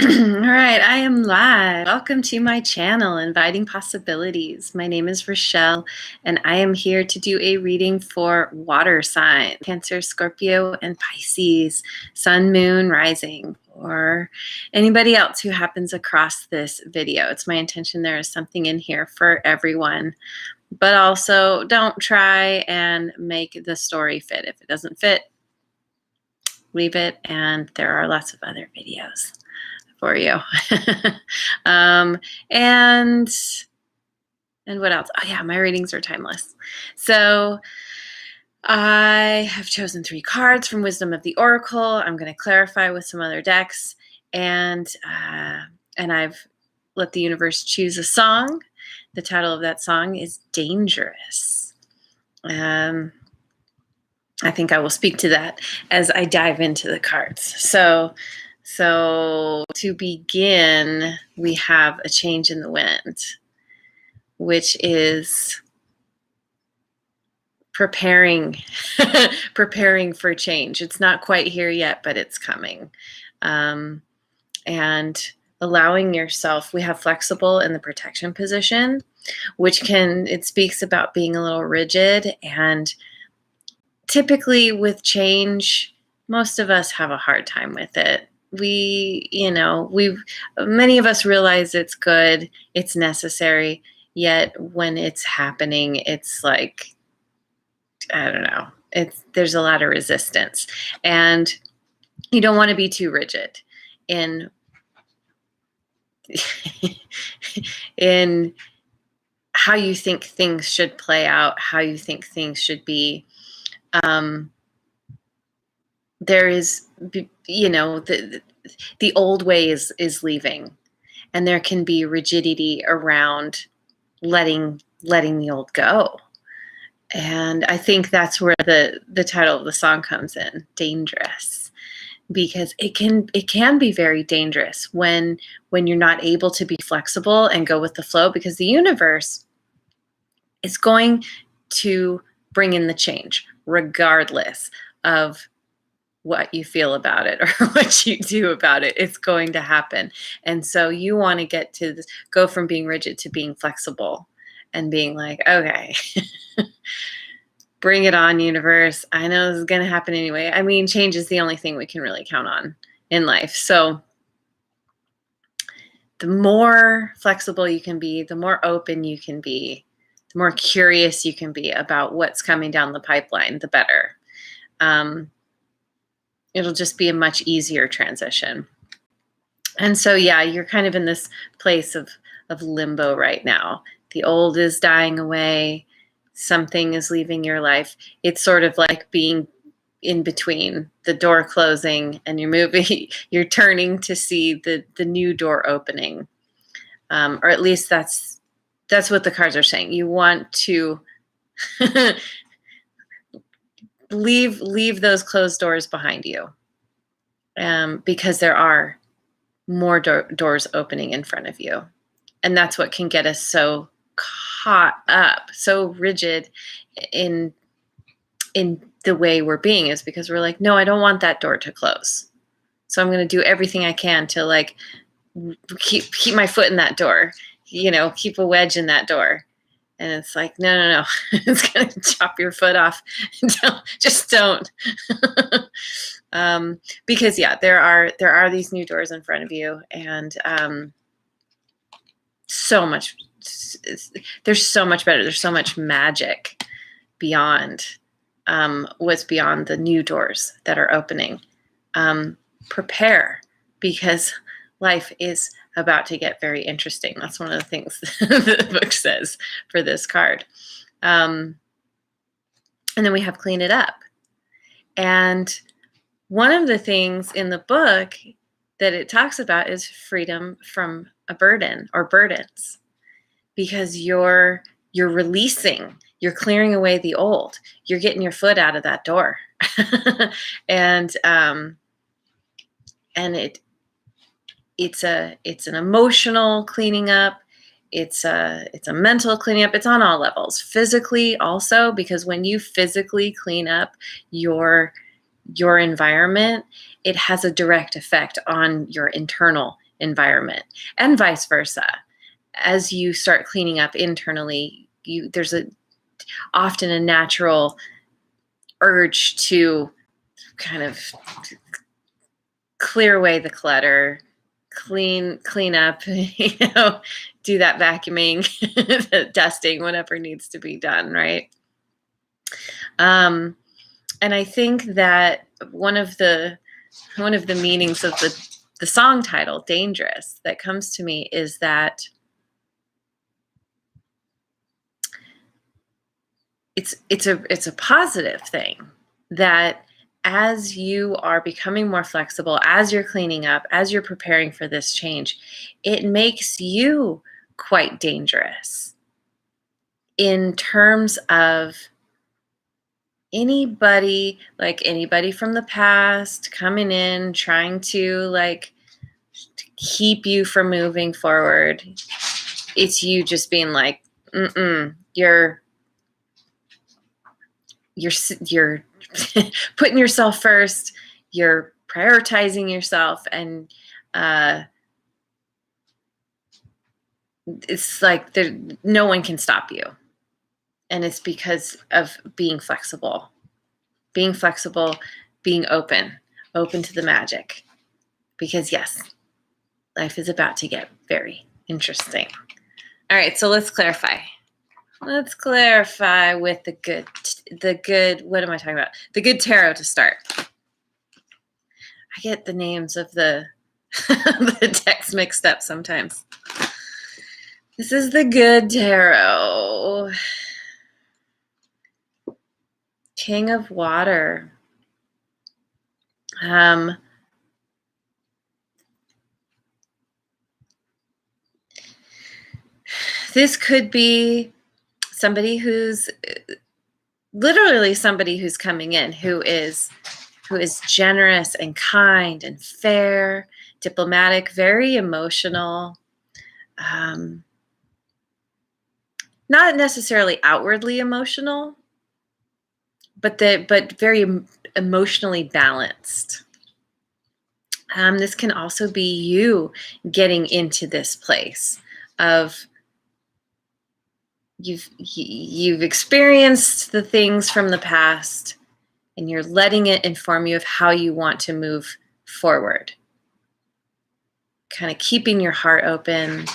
All right, I am live. Welcome to my channel, Inviting Possibilities. My name is Rochelle, and I am here to do a reading for water signs, Cancer, Scorpio, and Pisces, Sun, Moon, Rising, or anybody else who happens across this video. It's my intention there is something in here for everyone, but also don't try and make the story fit. If it doesn't fit, leave it, and there are lots of other videos for you. And what else? Oh yeah, my readings are timeless. So I have chosen 3 cards from Wisdom of the Oracle. I'm going to clarify with some other decks, and I've let the universe choose a song. The title of that song is Dangerous. I think I will speak to that as I dive into the cards. So to begin, we have a change in the wind, which is preparing for change. It's not quite here yet, but it's coming. And allowing yourself, we have flexible in the protection position, which it speaks about being a little rigid. And typically with change, most of us have a hard time with it. Many of us realize it's good, it's necessary, yet when it's happening, it's like, I don't know, there's a lot of resistance, and you don't want to be too rigid in in how you think things should play out, how you think things should be. There is, the old way is leaving, and there can be rigidity around letting the old go. And I think that's where the title of the song comes in, Dangerous, because it can be very dangerous when you're not able to be flexible and go with the flow, because the universe is going to bring in the change regardless of what you feel about it or what you do about it. It's going to happen. And so you want to get to this, go from being rigid to being flexible and being like, okay, bring it on, universe. I know this is going to happen anyway. I mean, change is the only thing we can really count on in life. So the more flexible you can be, the more open you can be, the more curious you can be about what's coming down the pipeline, the better. It'll just be a much easier transition. And so, yeah, you're kind of in this place of limbo right now. The old is dying away. Something is leaving your life. It's sort of like being in between, the door closing and you're moving, you're turning to see the new door opening. Or at least that's what the cards are saying. You want to leave those closed doors behind you, because there are more doors opening in front of you. And that's what can get us so caught up, so rigid in the way we're being, is because we're like, no, I don't want that door to close. So I'm going to do everything I can to like keep my foot in that door, keep a wedge in that door. And it's like, no. It's going to chop your foot off. Don't. Because yeah, there are these new doors in front of you, and there's so much better. There's so much magic beyond what's beyond the new doors that are opening. Prepare, because life is about to get very interesting. That's one of the things the book says for this card. And then we have Clean It Up. And one of the things in the book that it talks about is freedom from a burden or burdens, because you're releasing, you're clearing away the old, you're getting your foot out of that door. And it's an emotional cleaning up. It's a mental cleaning up. It's on all levels. Physically also, because when you physically clean up your environment, it has a direct effect on your internal environment, and vice versa. As you start cleaning up internally, there's often a natural urge to kind of clear away the clutter, clean up, do that vacuuming, the dusting, whatever needs to be done, right? And I think that one of the meanings of the song title, Dangerous, that comes to me is that it's a positive thing, that as you are becoming more flexible, as you're cleaning up, as you're preparing for this change, it makes you quite dangerous in terms of anybody from the past coming in, trying to keep you from moving forward. It's you just being like, you're putting yourself first, you're prioritizing yourself, and it's like no one can stop you. And it's because of being flexible, being open to the magic. Because yes, life is about to get very interesting. All right, so let's clarify. Let's clarify with the good, what am I talking about? The good tarot to start. I get the names of the decks mixed up sometimes. This is the good tarot. King of Water. This could be somebody who's coming in who is generous and kind and fair, diplomatic, very emotional, not necessarily outwardly emotional, but very emotionally balanced. This can also be you getting into this place of you've experienced the things from the past, and you're letting it inform you of how you want to move forward. Kind of keeping your heart open,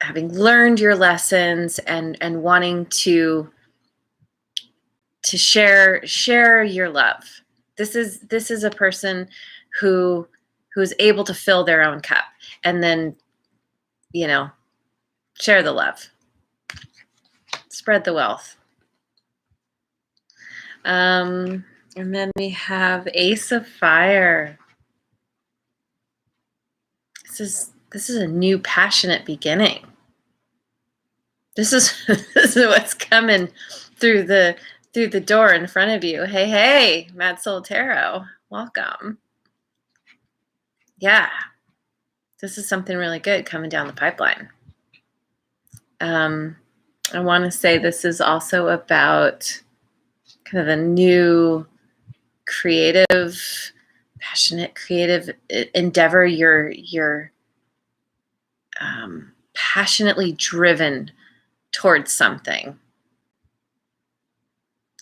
having learned your lessons, and wanting to share your love. This is a person who's able to fill their own cup and then, share the love, spread the wealth. And then we have Ace of Fire. This is a new passionate beginning. This is what's coming through the door in front of you. Hey, Mad Soul Tarot, welcome. Yeah, this is something really good coming down the pipeline. I want to say this is also about kind of a new passionate creative endeavor. You're passionately driven towards something.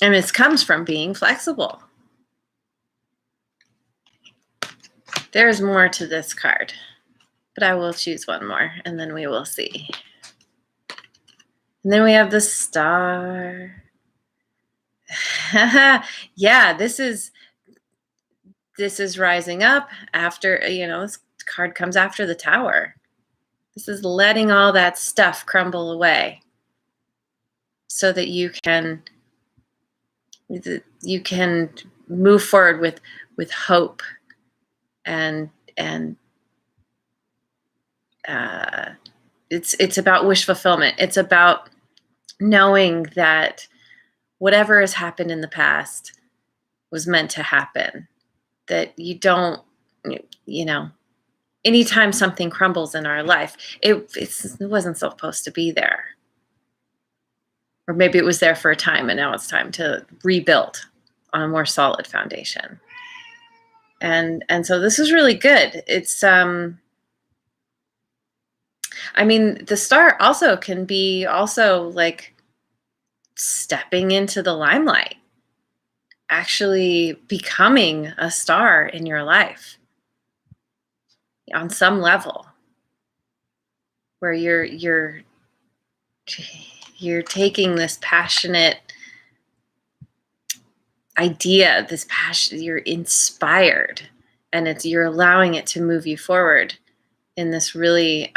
And this comes from being flexible. There's more to this card, but I will choose one more and then we will see. And then we have the Star. Yeah, this is rising up after, this card comes after the Tower. This is letting all that stuff crumble away so that you can move forward with hope and it's about wish fulfillment. It's about knowing that whatever has happened in the past was meant to happen. That you don't, anytime something crumbles in our life, it wasn't supposed to be there. Or maybe it was there for a time and now it's time to rebuild on a more solid foundation. And so this is really good. It's I mean, the star also can be also like stepping into the limelight, actually becoming a star in your life on some level, where you're taking this passionate idea, this passion, you're inspired, and you're allowing it to move you forward in this really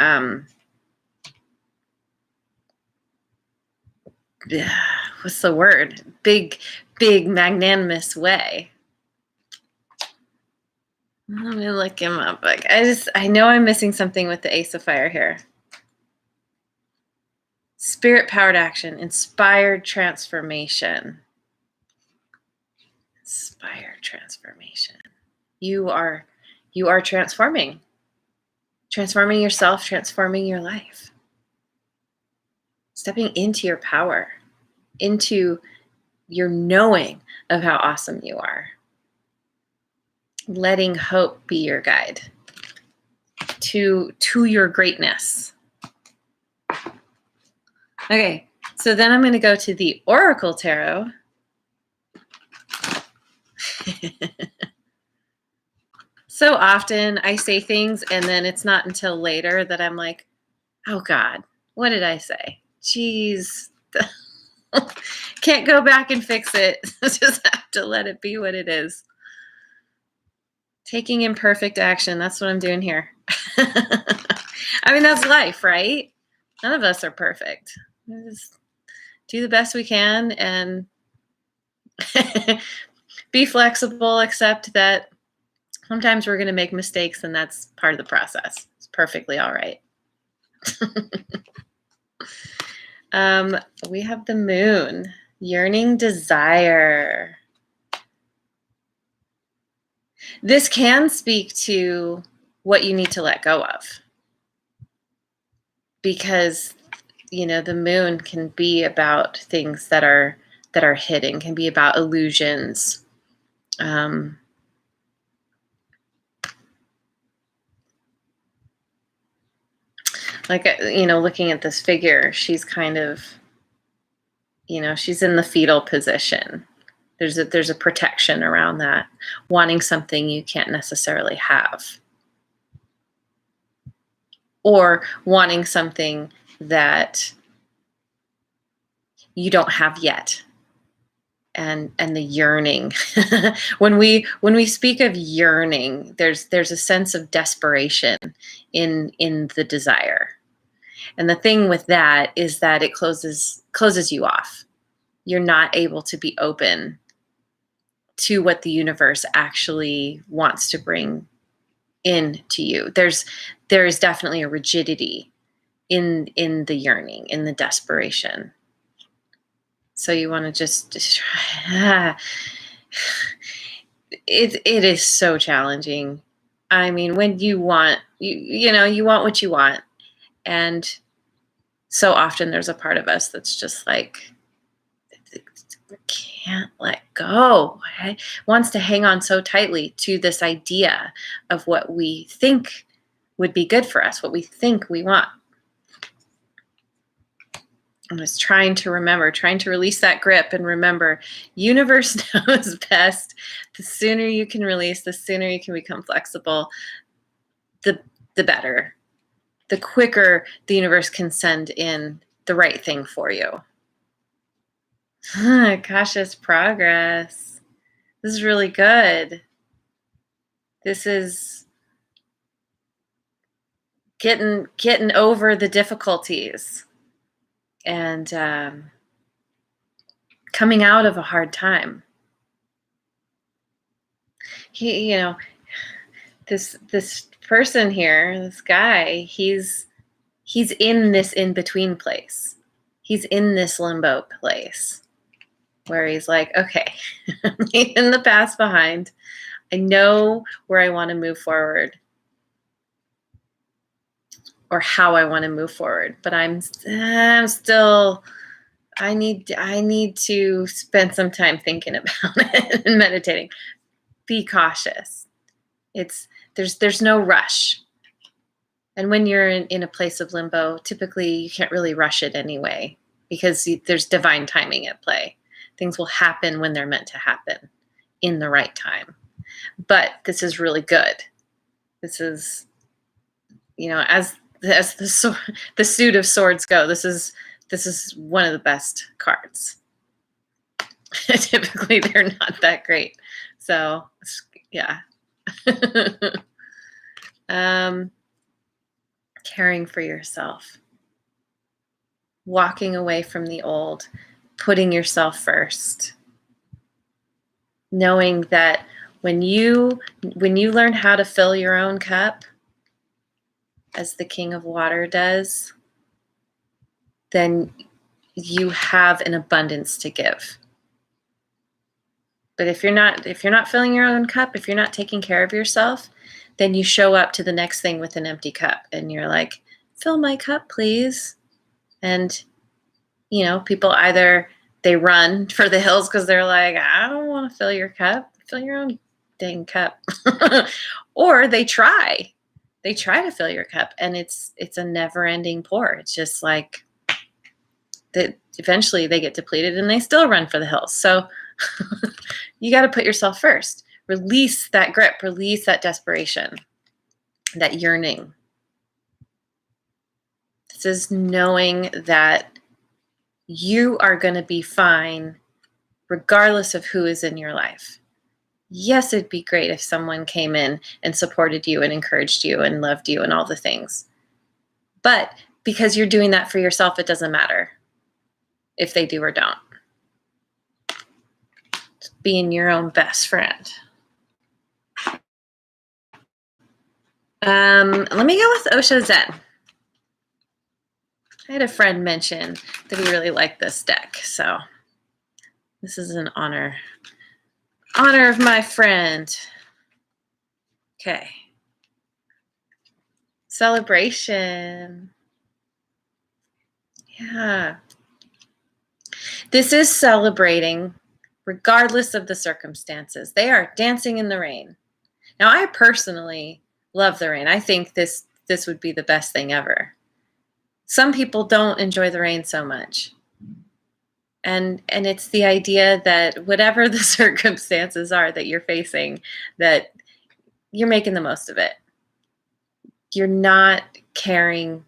what's the word? Big magnanimous way. Let me look him up. Like I know I'm missing something with the Ace of Fire here. Spirit powered action, inspired transformation. Inspired transformation. You are transforming. Transforming yourself, transforming your life. Stepping into your power, into your knowing of how awesome you are. Letting hope be your guide to your greatness. Okay, so then I'm going to go to the Oracle Tarot. So often I say things and then it's not until later that I'm like, oh God, what did I say? Jeez. Can't go back and fix it. Just have to let it be what it is. Taking imperfect action. That's what I'm doing here. I mean, that's life, right? None of us are perfect. We just do the best we can and be flexible, accept that sometimes we're going to make mistakes and that's part of the process. It's perfectly all right. We have the Moon, yearning desire. This can speak to what you need to let go of, because the Moon can be about things that are hidden, can be about illusions. Looking at this figure, she's kind of, she's in the fetal position. There's a protection around that, wanting something you can't necessarily have, or wanting something that you don't have yet. And the yearning. when we speak of yearning, there's a sense of desperation in the desire. And the thing with that is that it closes you off. You're not able to be open to what the universe actually wants to bring in to you. There is definitely a rigidity in the yearning, in the desperation. So you want to just try. It is so challenging. I mean, when you want, you want what you want. And so often there's a part of us that's just like, can't let go. Right? Wants to hang on so tightly to this idea of what we think would be good for us, what we think we want. I'm just trying to release that grip and remember, universe knows best. The sooner you can release, the sooner you can become flexible, the better. The quicker the universe can send in the right thing for you. Cautious progress. This is really good. This is getting over the difficulties and coming out of a hard time. This person here, this guy, he's in this in-between place. He's in this limbo place where he's like, okay, I'm leaving the past behind. I know where I want to move forward, or how I want to move forward, but I'm still, I need to spend some time thinking about it and meditating. Be cautious. There's no rush. And when you're in a place of limbo, typically you can't really rush it anyway, because there's divine timing at play. Things will happen when they're meant to happen in the right time. But this is really good. This is, as the suit of swords go, this is one of the best cards. Typically they're not that great. So yeah. Caring for yourself, walking away from the old, putting yourself first, knowing that when you learn how to fill your own cup, as the King of Water does, then you have an abundance to give. But if you're not filling your own cup, if you're not taking care of yourself, then you show up to the next thing with an empty cup and you're like, fill my cup, please. And, people either they run for the hills because they're like, I don't want to fill your cup. Fill your own dang cup. Or they try to fill your cup, and it's a never ending pour. It's just like that. Eventually they get depleted and they still run for the hills. So you got to put yourself first. Release that grip, release that desperation, that yearning. This is knowing that you are going to be fine regardless of who is in your life. Yes, it'd be great if someone came in and supported you and encouraged you and loved you and all the things. But because you're doing that for yourself, it doesn't matter if they do or don't. Just being your own best friend. Let me go with Osho Zen. I had a friend mention that he really liked this deck, so this is an honor of my friend. Okay. Celebration. Yeah. This is celebrating regardless of the circumstances. They are dancing in the rain. Now, I personally love the rain. I think this would be the best thing ever. Some people don't enjoy the rain so much. And it's the idea that whatever the circumstances are that you're facing, that you're making the most of it. You're not caring.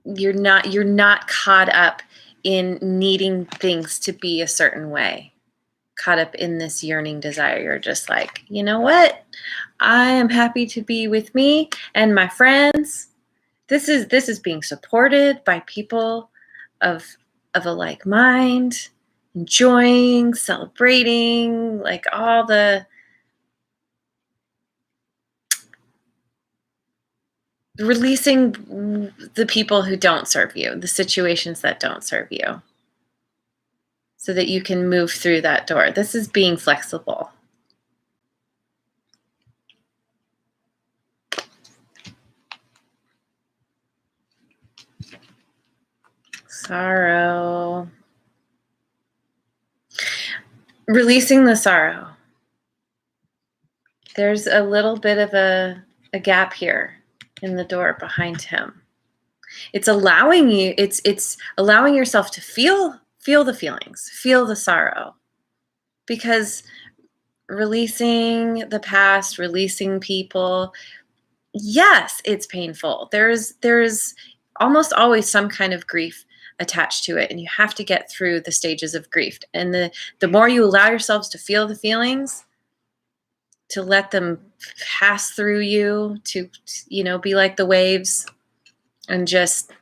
You're not caught up in needing things to be a certain way. Caught up in this yearning desire. You're just like, you know what? I am happy to be with me and my friends. This is being supported by people of a like mind, enjoying, celebrating, like all the releasing the people who don't serve you, the situations that don't serve you, so that you can move through that door. This is being flexible. Sorrow. Releasing the sorrow. There's a little bit of a gap here in the door behind him. It's allowing you, it's allowing yourself to feel the feelings, feel the sorrow. Because releasing the past, releasing people, yes, it's painful. There's almost always some kind of grief attached to it, and you have to get through the stages of grief. And the more you allow yourselves to feel the feelings, to let them pass through you, to be like the waves and just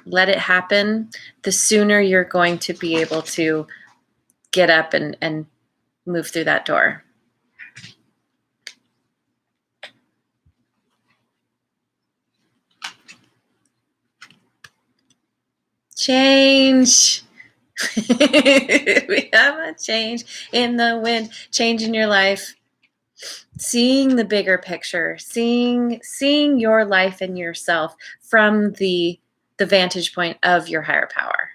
let it happen, the sooner you're going to be able to get up and move through that door. Change. We have a change in the wind, change in your life. Seeing the bigger picture, seeing your life and yourself from the vantage point of your higher power.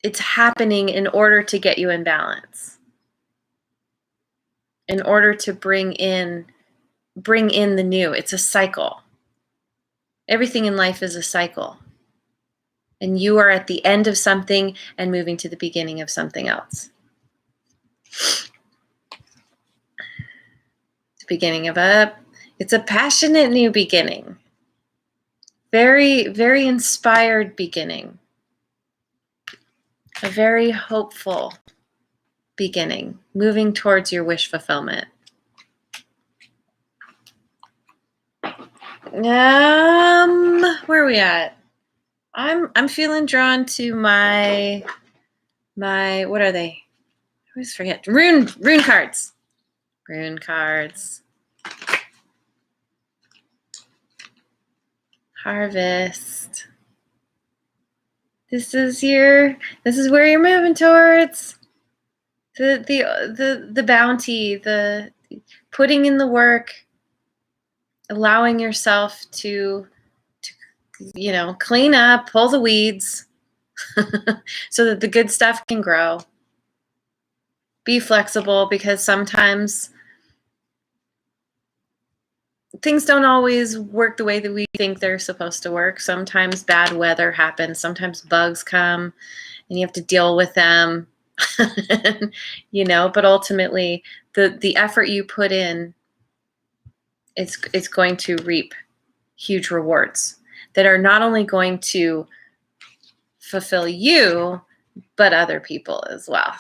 it's happening in order to get you in balance, in order to bring in the new. It's a cycle. Everything in life is a cycle. And you are at the end of something and moving to the beginning of something else. The beginning of it's a passionate new beginning. Very, very inspired beginning. A very hopeful beginning, moving towards your wish fulfillment. Where are we at? I'm feeling drawn to my what are they? I always forget. Rune cards. Rune cards. Harvest. This is where you're moving towards. The bounty, the putting in the work, allowing yourself to clean up, pull the weeds so that the good stuff can grow. Be flexible, because sometimes things don't always work the way that we think they're supposed to work. Sometimes bad weather happens. Sometimes bugs come and you have to deal with them. But ultimately the effort you put in, it's going to reap huge rewards that are not only going to fulfill you, but other people as well.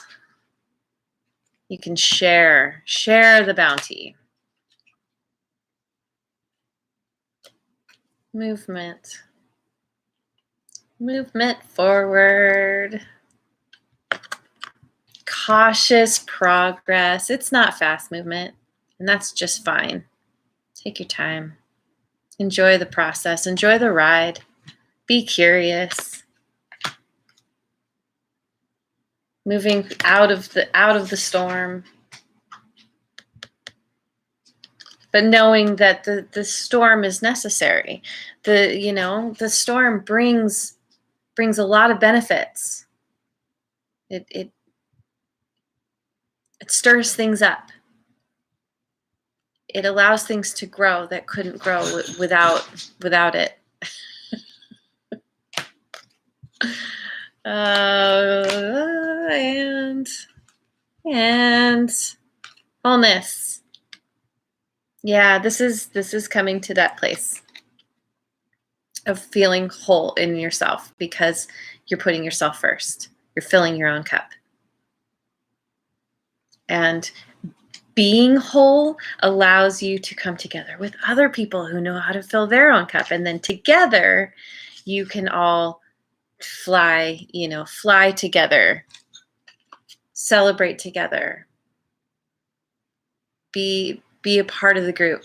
You can share the bounty. Movement forward. Cautious progress. It's not fast movement, and that's just fine. Take your time. Enjoy the process. Enjoy the ride. Be curious. Moving out of the storm, but knowing that the storm is necessary. The storm brings a lot of benefits. It stirs things up. It allows things to grow that couldn't grow without it. And wholeness. Yeah, this is coming to that place of feeling whole in yourself, because you're putting yourself first. You're filling your own cup. And being whole allows you to come together with other people who know how to fill their own cup. And then together you can all fly together, celebrate together, be a part of the group.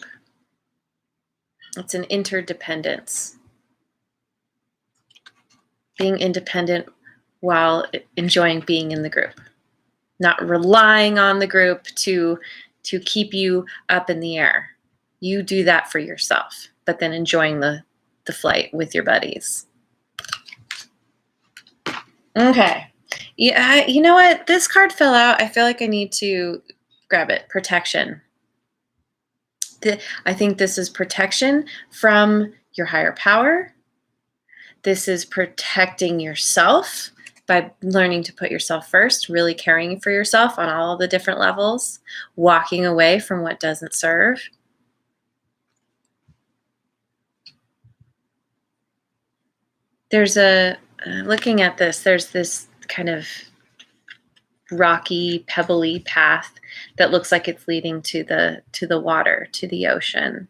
It's an interdependence. Being independent while enjoying being in the group. Not relying on the group to keep you up in the air. You do that for yourself, but then enjoying the flight with your buddies. Okay. Yeah, you know what? This card fell out. I feel like I need to grab it. Protection. I think this is protection from your higher power. This is protecting yourself by learning to put yourself first, really caring for yourself on all the different levels, walking away from what doesn't serve. There's looking at this, there's this kind of rocky, pebbly path that looks like it's leading to the water, to the ocean.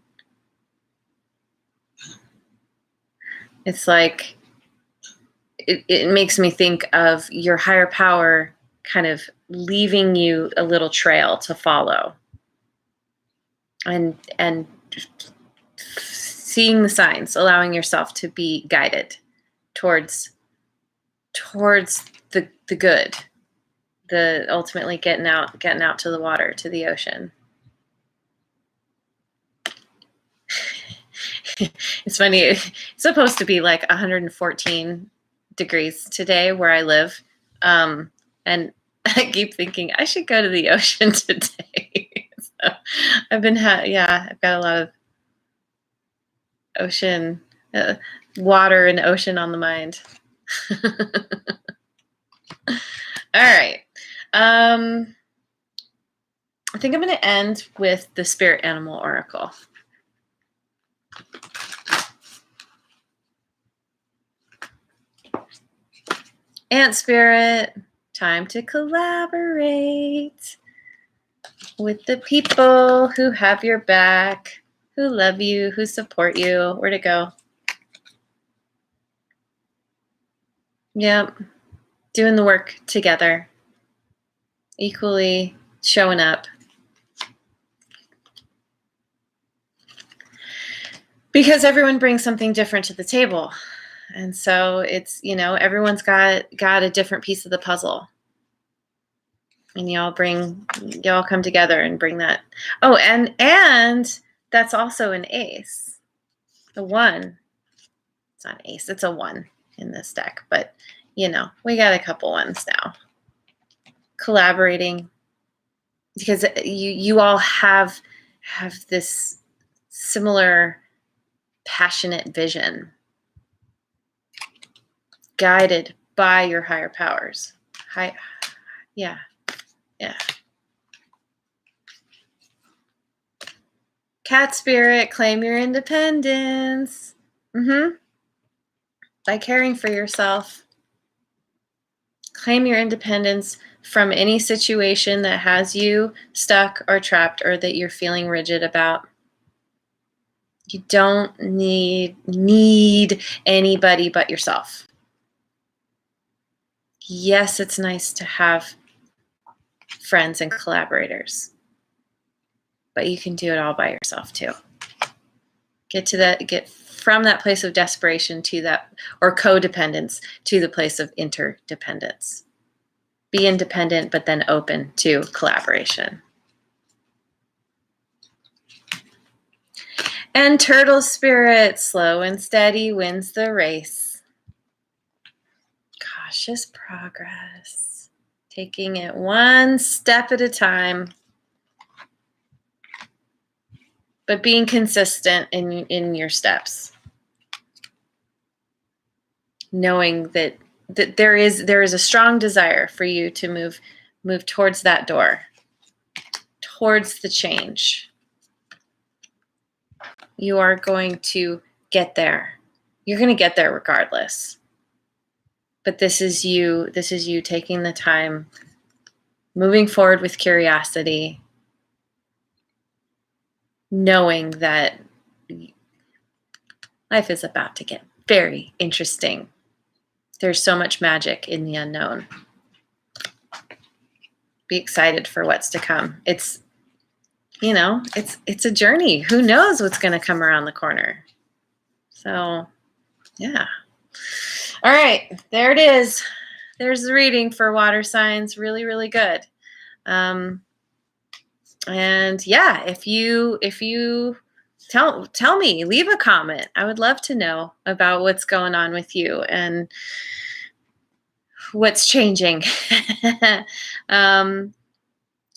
It's like, it makes me think of your higher power kind of leaving you a little trail to follow. And seeing the signs, allowing yourself to be guided towards the good, the ultimately getting out to the water, to the ocean. It's funny. It's supposed to be like 114 degrees today where I live. And I keep thinking I should go to the ocean today. So I've been, I've got a lot of ocean, water and ocean on the mind. All right. I think I'm going to end with the Spirit Animal Oracle. Ant Spirit, time to collaborate with the people who have your back, who love you, who support you. Where'd it go? Yep. Doing the work together. Equally showing up. Because everyone brings something different to the table. And so it's, everyone's got a different piece of the puzzle. And y'all come together and bring that. Oh, and that's also an ace. A 1. It's not an ace, it's a 1 in this deck. But, we got a couple ones now. Collaborating. Because you all have this similar passionate vision. Guided by your higher powers. Yeah. Cat Spirit, claim your independence. By caring for yourself. Claim your independence from any situation that has you stuck or trapped or that you're feeling rigid about. You don't need anybody but yourself. Yes, it's nice to have friends and collaborators, but you can do it all by yourself too. Get from that place of desperation to that, or codependence, to the place of interdependence. Be independent, but then open to collaboration. And Turtle Spirit, slow and steady wins the race. Cautious progress. Taking it one step at a time. But being consistent in your steps. Knowing that there is a strong desire for you to move towards that door. Towards the change. You are going to get there. You're going to get there regardless. But this is you taking the time, moving forward with curiosity, knowing that life is about to get very interesting. There's so much magic in the unknown. Be excited for what's to come. It's a journey. Who knows what's going to come around the corner? So, yeah. All right, there it is. There's the reading for water signs. Really, really good. And yeah, if you tell me, leave a comment. I would love to know about what's going on with you and what's changing. I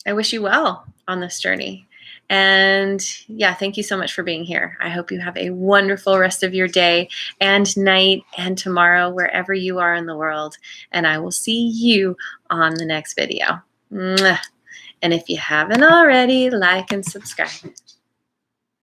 wish you well on this journey. And yeah, thank you so much for being here. I hope you have a wonderful rest of your day and night and tomorrow, wherever you are in the world. And I will see you on the next video. Mwah. And if you haven't already, like and subscribe.